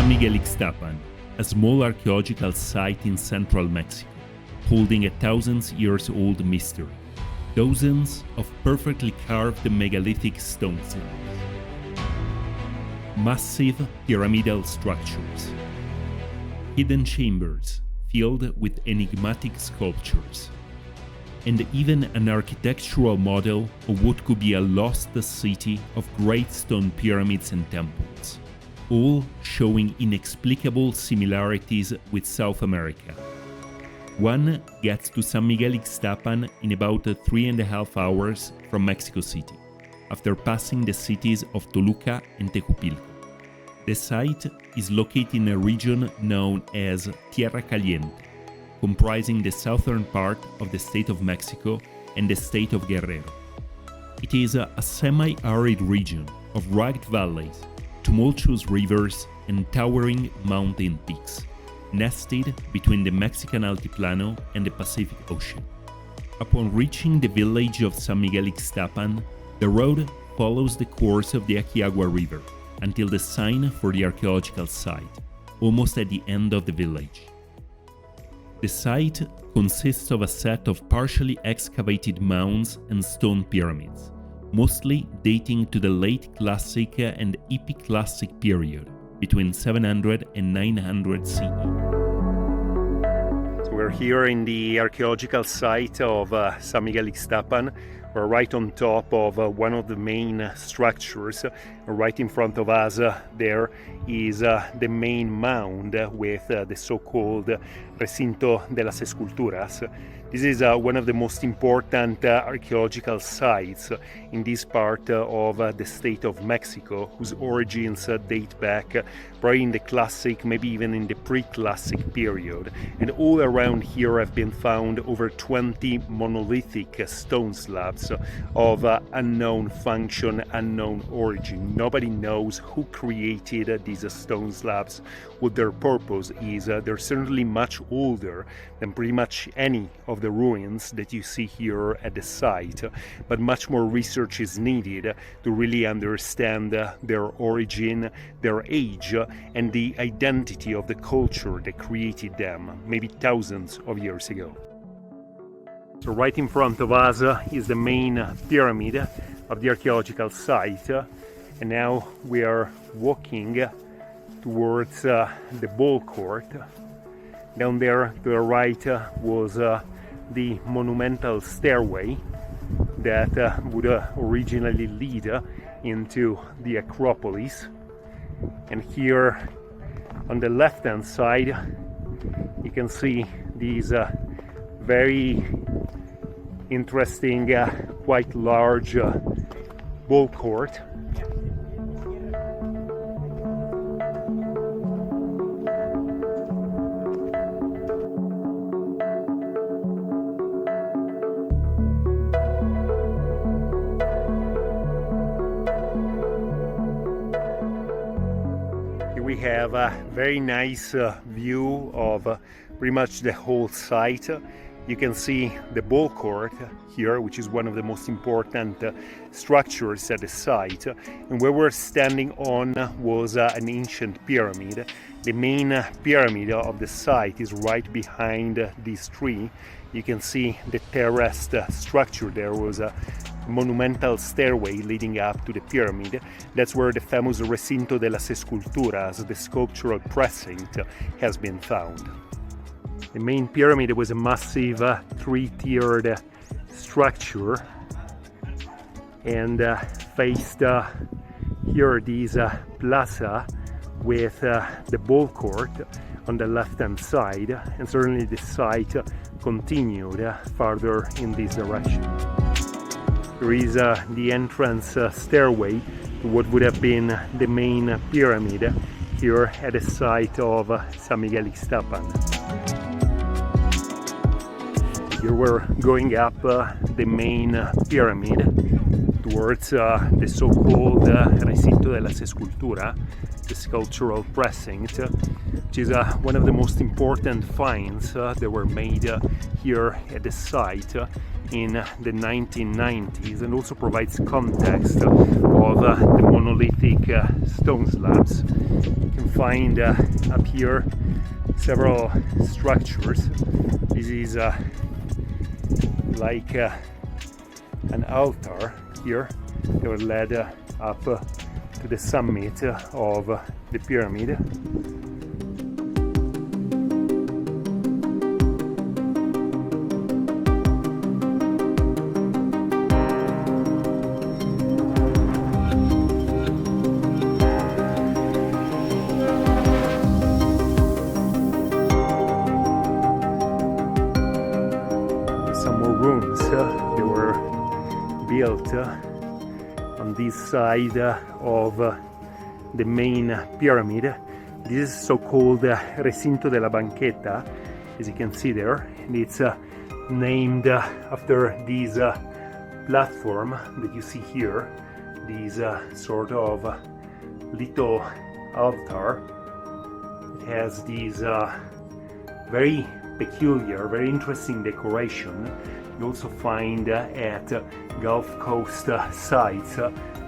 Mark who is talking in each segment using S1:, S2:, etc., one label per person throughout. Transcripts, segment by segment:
S1: San Miguel Ixtapan, a small archaeological site in central Mexico, holding a thousands-years-old mystery. Dozens of perfectly carved megalithic stone slabs. Massive pyramidal structures. Hidden chambers filled with enigmatic sculptures. And even an architectural model of what could be a lost city of great stone pyramids and temples, all showing inexplicable similarities with South America. One gets to San Miguel Ixtapan in about 3.5 hours from Mexico City, after passing the cities of Toluca and Tejupilco. The site is located in a region known as Tierra Caliente, comprising the southern part of the state of Mexico and the state of Guerrero. It is a semi-arid region of rugged valleys, tumultuous rivers, and towering mountain peaks, nested between the Mexican Altiplano and the Pacific Ocean. Upon reaching the village of San Miguel Ixtapan, the road follows the course of the Aquiagua River until the sign for the archaeological site, almost at the end of the village. The site consists of a set of partially excavated mounds and stone pyramids, mostly dating to the late Classic and Epi-Classic period, between 700 and 900 CE. So we're here in the archaeological site of San Miguel Ixtapan. We're right on top of one of the main structures. Right in front of us there is the main mound with the so-called Recinto de las Esculturas. This is one of the most important archaeological sites in this part of the state of Mexico, whose origins date back probably in the classic, maybe even in the pre-classic period. And all around here have been found over 20 monolithic stone slabs of unknown function, unknown origin. Nobody knows who created these stone slabs, what their purpose is. They're certainly much older than pretty much any of the ruins that you see here at the site, but much more research is needed to really understand their origin, their age, and the identity of the culture that created them, maybe thousands of years ago. So right in front of us is the main pyramid of the archaeological site, and now we are walking towards the ball court. Down there to the right was the monumental stairway that would originally lead into the Acropolis. And here on the left hand side you can see these very interesting, quite large ball court. We have a very nice view of pretty much the whole site. You can see the ball court here, which is one of the most important structures at the site. And where we're standing on was an ancient pyramid. The main pyramid of the site is right behind this tree. You can see the terraced structure. There was a monumental stairway leading up to the pyramid. That's where the famous Recinto de las Esculturas, the sculptural precinct, has been found. The main pyramid was a massive three-tiered structure, and faced here this plaza with the ball court on the left-hand side, and certainly the site continued farther in this direction. There is the entrance stairway to what would have been the main pyramid here at the site of San Miguel Ixtapan. Here we're going up the main pyramid towards the so-called Recinto de las Esculturas, the sculptural precinct, which is one of the most important finds that were made here at the site in the 1990s, and also provides context of the monolithic stone slabs. You can find up here several structures. This is like an altar here that were led up to the summit of the pyramid. Some more rooms they were built on this side of the main pyramid. This is so-called Recinto de la Banqueta, as you can see there, and it's named after this platform that you see here, this sort of little altar. It has this very peculiar, very interesting decoration. You also find at Gulf Coast sites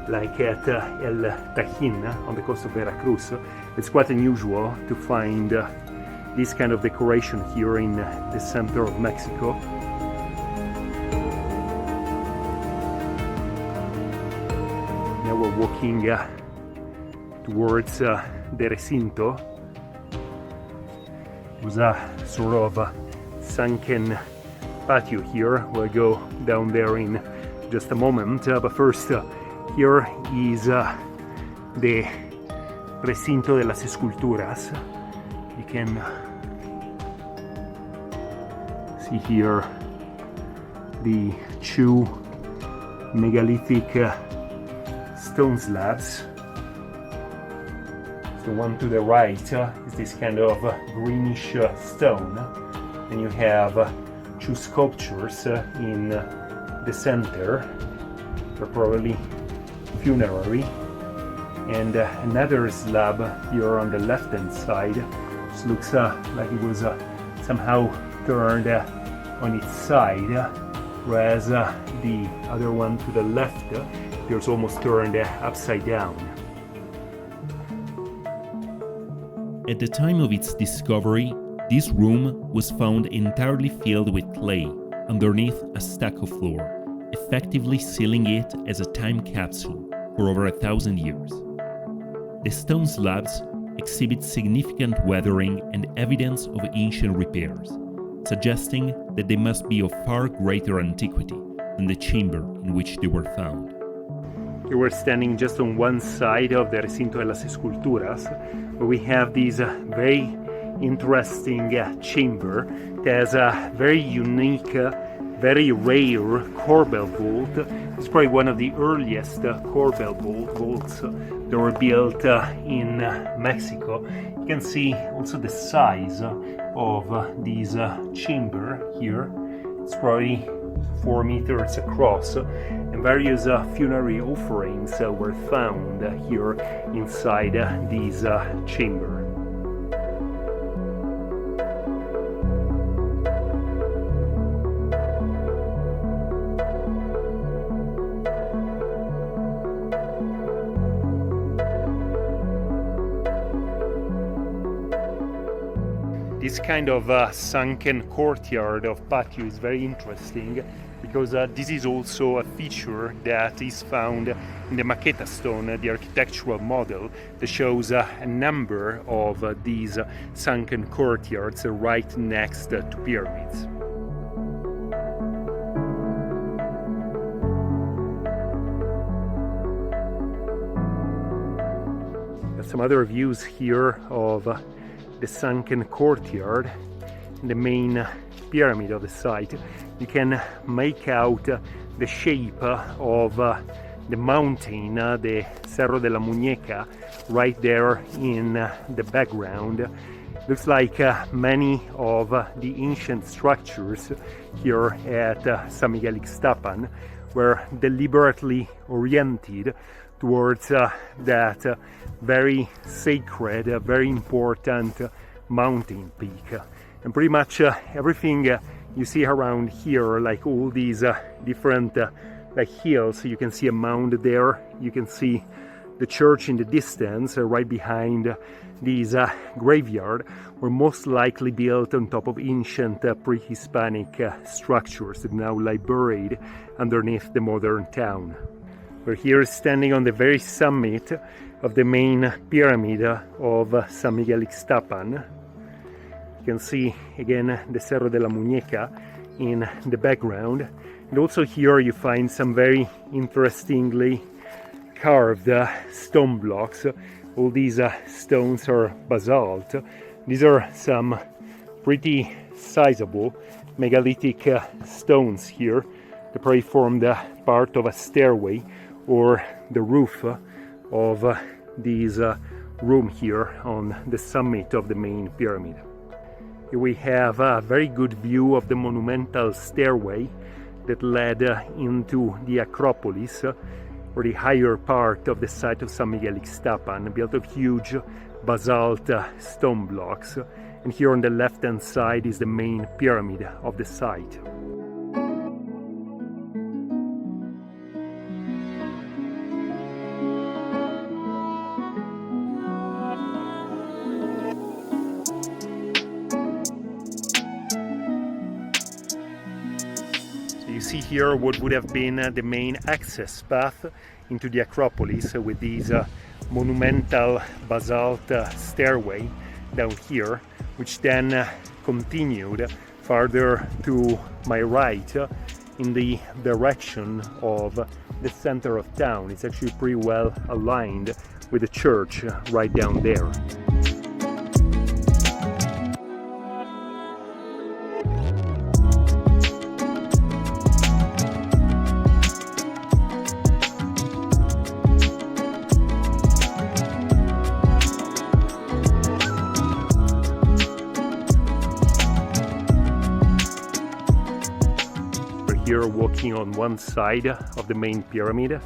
S1: like at El Tajín on the coast of Veracruz. It's quite unusual to find this kind of decoration here in the center of Mexico. Now we're walking towards the Recinto. It was a sort of sunken patio here. We'll go down there in just a moment, but first here is the Recinto de las Esculturas. You can see here the two megalithic stone slabs. The one to the right is this kind of greenish stone, and you have two sculptures in the center. They're probably funerary, and another slab here on the left hand side. This looks like it was somehow turned on its side, whereas the other one to the left appears almost turned upside down.
S2: At the time of its discovery, this room was found entirely filled with clay underneath a stucco floor, effectively sealing it as a time capsule for over 1,000 years. The stone slabs exhibit significant weathering and evidence of ancient repairs, suggesting that they must be of far greater antiquity than the chamber in which they were found.
S1: Here we're standing just on one side of the Recinto de las Esculturas, where we have this very interesting chamber that has a very unique, very rare corbel vault. It's probably one of the earliest corbel vaults that were built in Mexico. You can see also the size of this chamber here. It's probably 4 meters across, and various funerary offerings were found here inside this chamber. This kind of sunken courtyard of patio is very interesting because this is also a feature that is found in the maqueta stone, the architectural model that shows a number of these sunken courtyards right next to pyramids. Some other views here of the sunken courtyard, the main pyramid of the site. You can make out the shape of the mountain, the Cerro de la Muñeca, right there in the background. Looks like many of the ancient structures here at San Miguel Ixtapan were deliberately oriented towards that very sacred, very important mountain peak. And pretty much everything you see around here like all these different like hills. You can see a mound there, you can see the church in the distance right behind these graveyard were most likely built on top of ancient pre-Hispanic structures that now lie buried underneath the modern town. We're here standing on the very summit of the main pyramid of San Miguel Ixtapan. You can see again the Cerro de la Muñeca in the background, and also here you find some very interestingly carved stone blocks. All these stones are basalt. These are some pretty sizable megalithic stones here. They probably formed part of a stairway or the roof of this room here on the summit of the main pyramid. Here we have a very good view of the monumental stairway that led into the Acropolis, or the higher part of the site of San Miguel Ixtapan, built of huge basalt stone blocks. And here on the left hand side is the main pyramid of the site. You see here what would have been the main access path into the Acropolis with these monumental basalt stairway down here, which then continued farther to my right in the direction of the center of town. It's actually pretty well aligned with the church right down there. Here walking on one side of the main pyramid.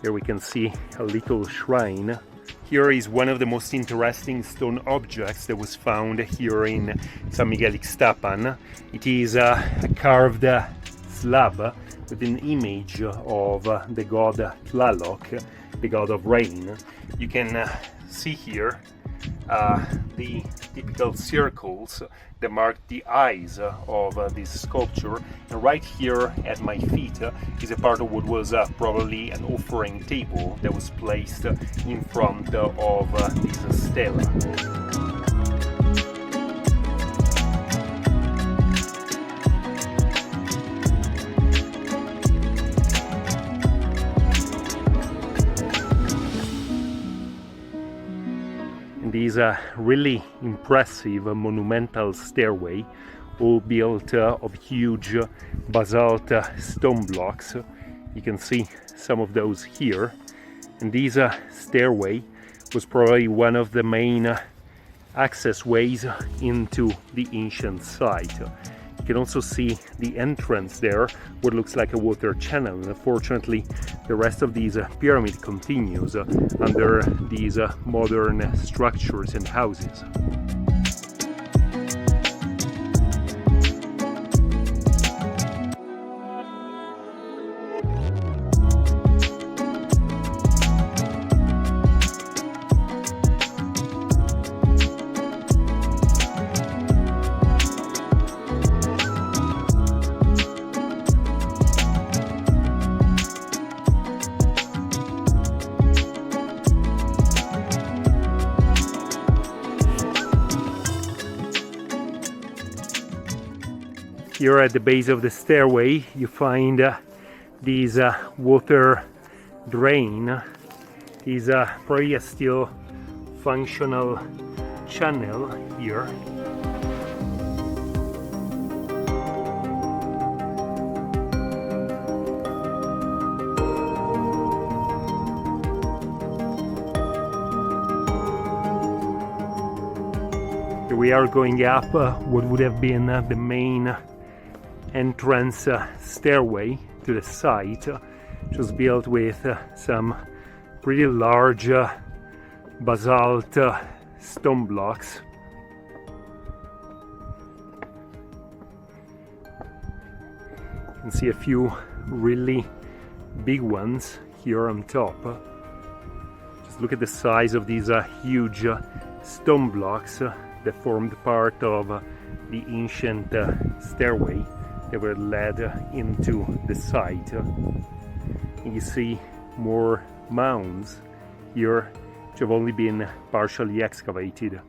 S1: Here we can see a little shrine. Here is one of the most interesting stone objects that was found here in San Miguel Ixtapan. It is a carved slab with an image of the god Tlaloc, the god of rain. You can see here the typical circles that mark the eyes of this sculpture, and right here at my feet is a part of what was probably an offering table that was placed in front of this stela. This really impressive monumental stairway, all built of huge basalt stone blocks. You can see some of those here. And this stairway was probably one of the main access ways into the ancient site. You can also see the entrance there, what looks like a water channel. And unfortunately, the rest of this pyramid continues under these modern structures and houses. Here at the base of the stairway you find this water drain. Is probably a still functional channel here. Here we are going up what would have been the main entrance stairway to the site, which was built with some pretty large basalt stone blocks. can see a few really big ones here on top. Just look at the size of these huge stone blocks that formed part of the ancient stairway that were led into the site. And you see more mounds here which have only been partially excavated.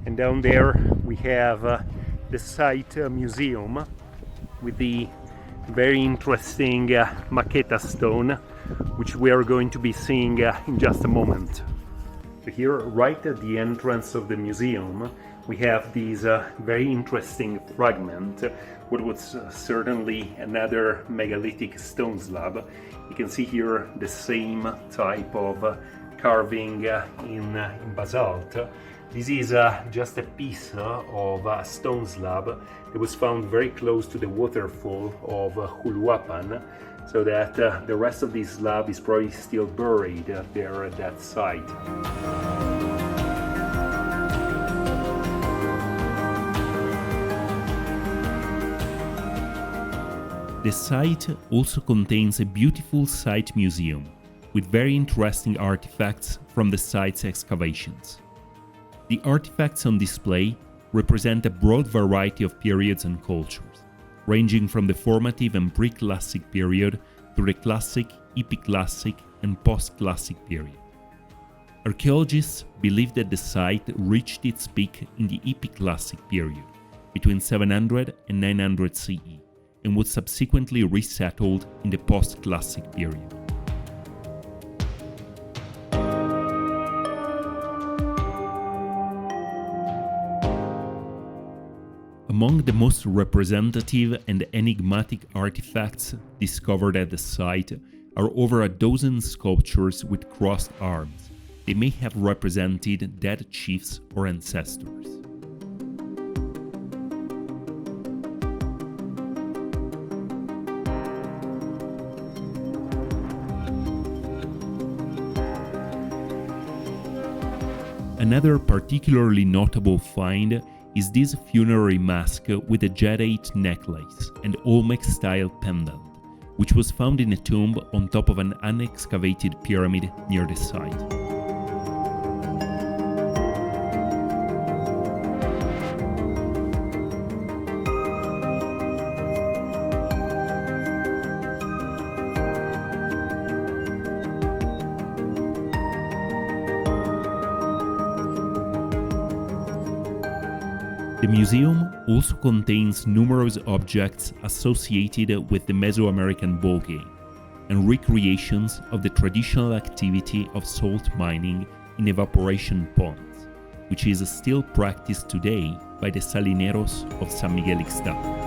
S1: And down there we have the site museum with the very interesting maqueta stone, which we are going to be seeing in just a moment. So here, right at the entrance of the museum, we have these very interesting fragment, what was certainly another megalithic stone slab. You can see here the same type of carving in basalt. This is just a piece of a stone slab that was found very close to the waterfall of Huluapan, so that the rest of this slab is probably still buried there at that site.
S2: The site also contains a beautiful site museum with very interesting artifacts from the site's excavations. The artifacts on display represent a broad variety of periods and cultures, ranging from the formative and pre-classic period to the classic, epi-classic, and post-classic period. Archaeologists believe that the site reached its peak in the epi-classic period, between 700 and 900 CE, and was subsequently resettled in the post-classic period. Among the most representative and enigmatic artifacts discovered at the site are over a dozen sculptures with crossed arms. They may have represented dead chiefs or ancestors. Another particularly notable find is this funerary mask with a jadeite necklace and Olmec-style pendant, which was found in a tomb on top of an unexcavated pyramid near the site. The museum also contains numerous objects associated with the Mesoamerican ball game and recreations of the traditional activity of salt mining in evaporation ponds, which is still practiced today by the salineros of San Miguel Ixtapan.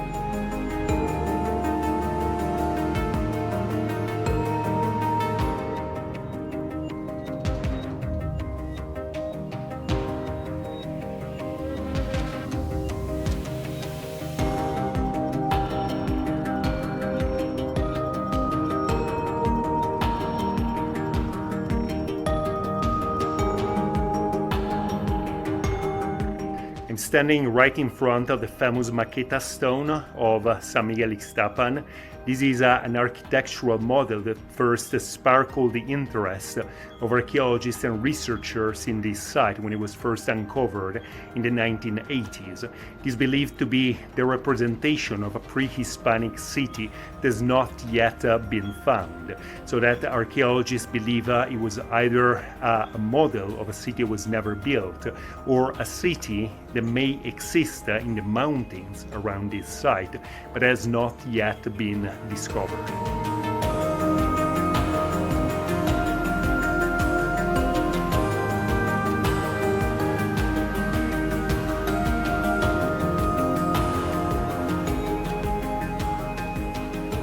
S1: Standing right in front of the famous maqueta stone of San Miguel Ixtapan. This is an architectural model that first sparkled the interest of archaeologists and researchers in this site when it was first uncovered in the 1980s. It is believed to be the representation of a pre-Hispanic city that has not yet been found, so that archaeologists believe it was either a model of a city that was never built or a city that may exist in the mountains around this site, but has not yet been discovered.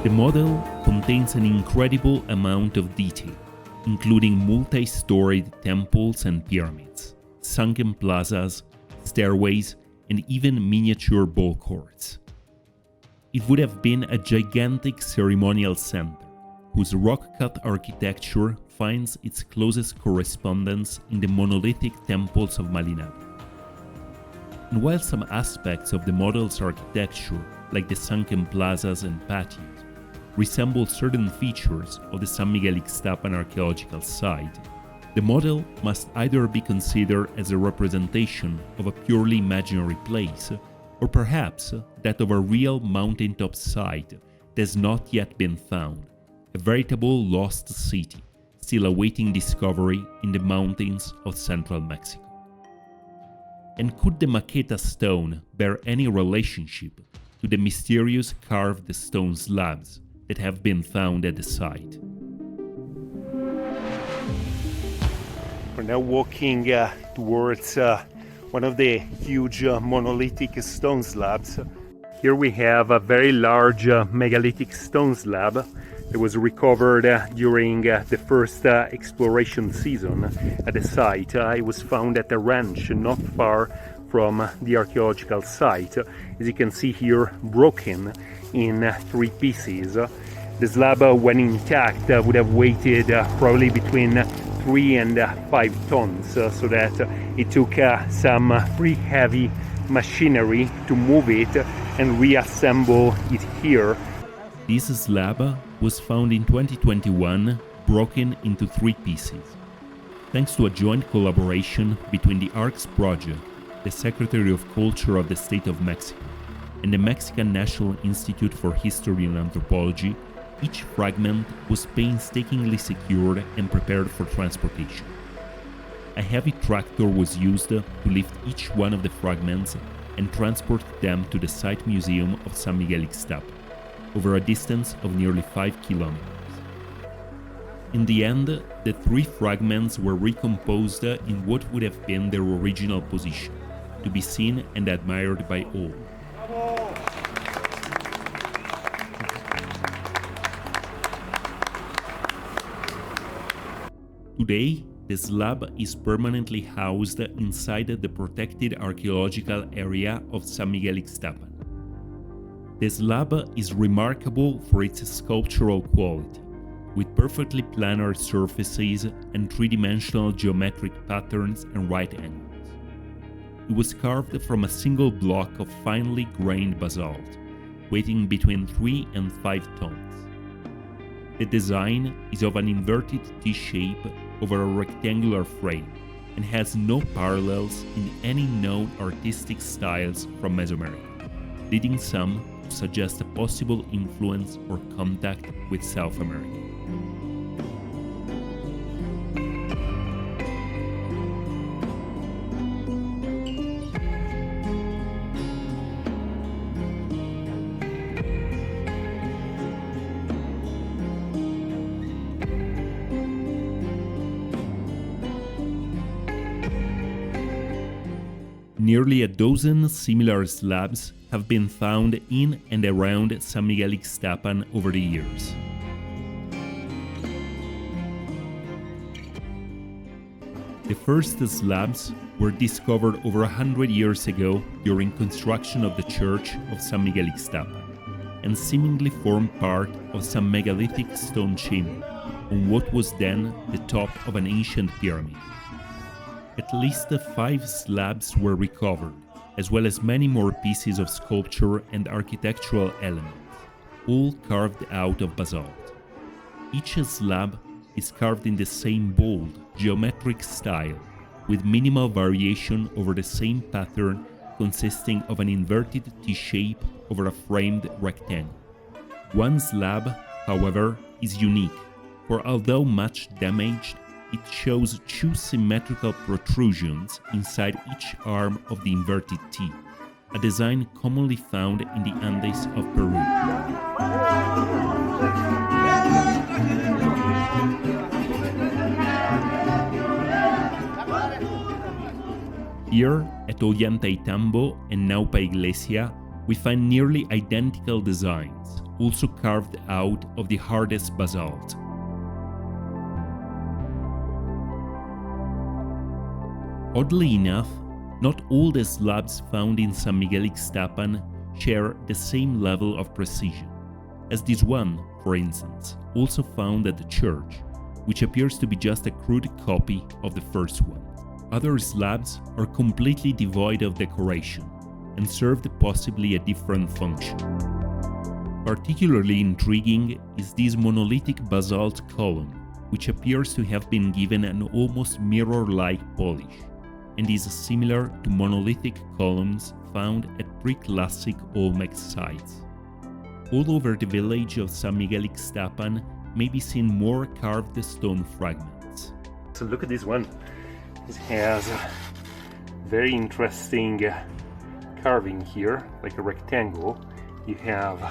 S2: The model contains an incredible amount of detail, including multi-storied temples and pyramids, sunken plazas, stairways, and even miniature ball courts. It would have been a gigantic ceremonial center, whose rock-cut architecture finds its closest correspondence in the monolithic temples of Malinal. And while some aspects of the model's architecture like the sunken plazas and patios, resemble certain features of the San Miguel Ixtapan archaeological site, the model must either be considered as a representation of a purely imaginary place, or perhaps that of a real mountaintop site that has not yet been found, a veritable lost city, still awaiting discovery in the mountains of central Mexico. And could the maqueta stone bear any relationship to the mysterious carved stone slabs that have been found at the site?
S1: We're now walking towards one of the huge monolithic stone slabs. Here we have a very large megalithic stone slab that was recovered during the first exploration season at the site. It was found at a ranch not far from the archaeological site. As you can see here, broken in 3 pieces. The slab, when intact, would have weighed probably between 3 and 5 tons, so that it took some pretty heavy machinery to move it and reassemble it here.
S2: This slab was found in 2021, broken into 3 pieces. Thanks to a joint collaboration between the ARCS project, the Secretary of Culture of the State of Mexico, and the Mexican National Institute for History and Anthropology, each fragment was painstakingly secured and prepared for transportation. A heavy tractor was used to lift each one of the fragments and transport them to the site museum of San Miguel Ixtapan, over a distance of nearly 5 kilometers. In the end, the 3 fragments were recomposed in what would have been their original position, to be seen and admired by all. Today, the slab is permanently housed inside the protected archaeological area of San Miguel Ixtapan. The slab is remarkable for its sculptural quality, with perfectly planar surfaces and 3-dimensional geometric patterns and right angles. It was carved from a single block of finely grained basalt, weighing between 3 and 5 tons. The design is of an inverted T-shape over a rectangular frame and has no parallels in any known artistic styles from Mesoamerica, leading some to suggest a possible influence or contact with South America. Nearly a dozen similar slabs have been found in and around San Miguel Ixtapan over the years. The first slabs were discovered over 100 years ago during construction of the church of San Miguel Ixtapan, and seemingly formed part of some megalithic stone chimney on what was then the top of an ancient pyramid. At least 5 slabs were recovered, as well as many more pieces of sculpture and architectural elements, all carved out of basalt. Each slab is carved in the same bold, geometric style, with minimal variation over the same pattern consisting of an inverted T-shape over a framed rectangle. One slab, however, is unique, for although much damaged, it shows 2 symmetrical protrusions inside each arm of the inverted T, a design commonly found in the Andes of Peru. Here, at Ollantaytambo and Naupa Iglesia, we find nearly identical designs, also carved out of the hardest basalt. Oddly enough, not all the slabs found in San Miguel Ixtapan share the same level of precision, as this one, for instance, also found at the church, which appears to be just a crude copy of the first one. Other slabs are completely devoid of decoration, and served possibly a different function. Particularly intriguing is this monolithic basalt column, which appears to have been given an almost mirror-like polish, and is similar to monolithic columns found at pre-classic Olmec sites. All over the village of San Miguel Ixtapan may be seen more carved stone fragments.
S1: So look at this one. It has a very interesting carving here, like a rectangle. You have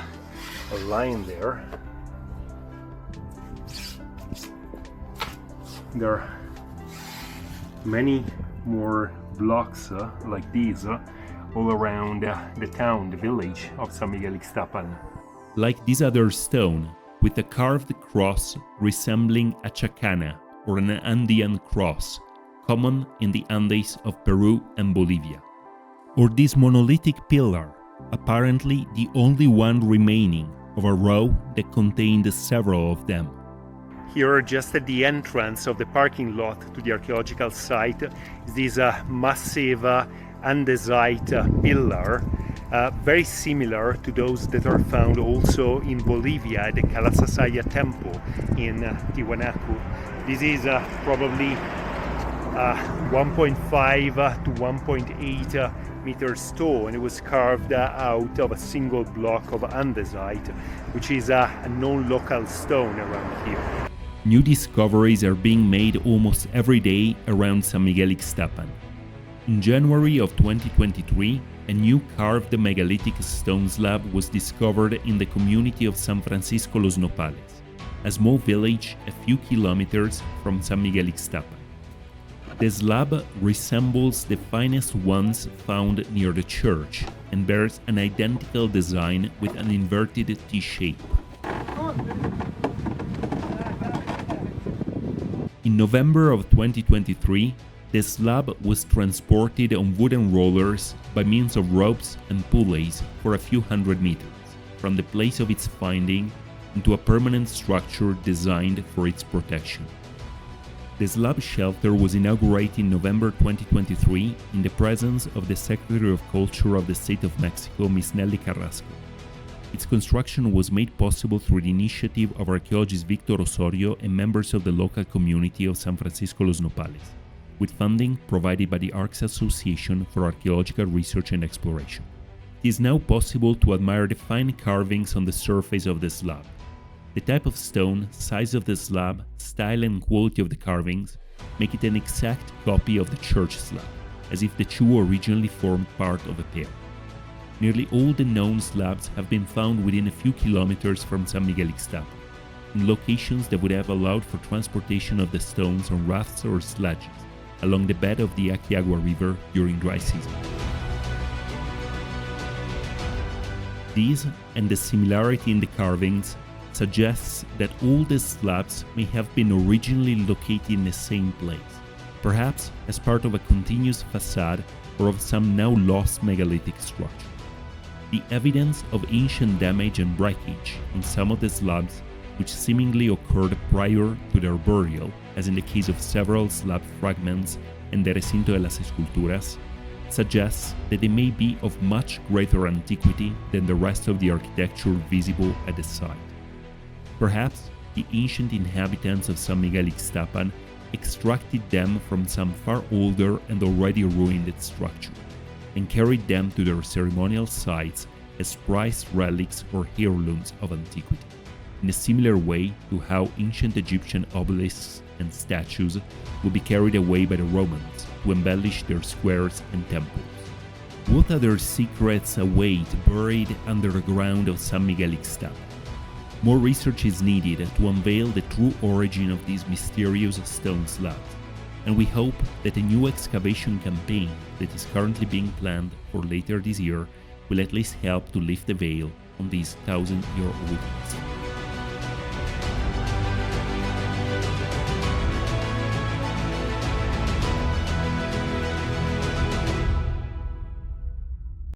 S1: a line there. There are many more blocks like these all around the town, the village of San Miguel Ixtapan.
S2: Like this other stone, with a carved cross resembling a chacana or an Andean cross, common in the Andes of Peru and Bolivia. Or this monolithic pillar, apparently the only one remaining of a row that contained several of them.
S1: Here, just at the entrance of the parking lot to the archaeological site, is this massive andesite pillar, very similar to those that are found also in Bolivia at the Calasasaya Temple in Tiwanaku. This is probably 1.5 to 1.8 meters tall, and it was carved out of a single block of andesite, which is a non-local stone around here.
S2: New discoveries are being made almost every day around San Miguel Ixtapan. In January of 2023, a new carved megalithic stone slab was discovered in the community of San Francisco Los Nopales, a small village a few kilometers from San Miguel Ixtapan. The slab resembles the finest ones found near the church and bears an identical design with an inverted T shape. In November of 2023, the slab was transported on wooden rollers by means of ropes and pulleys for a few hundred meters from the place of its finding into a permanent structure designed for its protection. The slab shelter was inaugurated in November 2023 in the presence of the Secretary of Culture of the State of Mexico, Ms. Nelly Carrasco. Its construction was made possible through the initiative of archaeologist Victor Osorio and members of the local community of San Francisco Los Nopales, with funding provided by the Arcs Association for Archaeological Research and Exploration. It is now possible to admire the fine carvings on the surface of the slab. The type of stone, size of the slab, style and quality of the carvings make it an exact copy of the church slab, as if the two originally formed part of a pair. Nearly all the known slabs have been found within a few kilometers from San Miguel Ixtapan, in locations that would have allowed for transportation of the stones on rafts or sledges along the bed of the Aquiagua River during dry season. These and the similarity in the carvings suggests that all the slabs may have been originally located in the same place, perhaps as part of a continuous facade or of some now lost megalithic structure. The evidence of ancient damage and breakage in some of the slabs, which seemingly occurred prior to their burial, as in the case of several slab fragments in the Recinto de las Esculturas, suggests that they may be of much greater antiquity than the rest of the architecture visible at the site. Perhaps the ancient inhabitants of San Miguel Ixtapan extracted them from some far older and already ruined structure, and carried them to their ceremonial sites as prized relics or heirlooms of antiquity, in a similar way to how ancient Egyptian obelisks and statues would be carried away by the Romans to embellish their squares and temples. What other secrets await buried under the ground of San Miguel Ixtapan? More research is needed to unveil the true origin of these mysterious stone slabs, and we hope that a new excavation campaign that is currently being planned for later this year will at least help to lift the veil on these 1,000-year-old mysteries.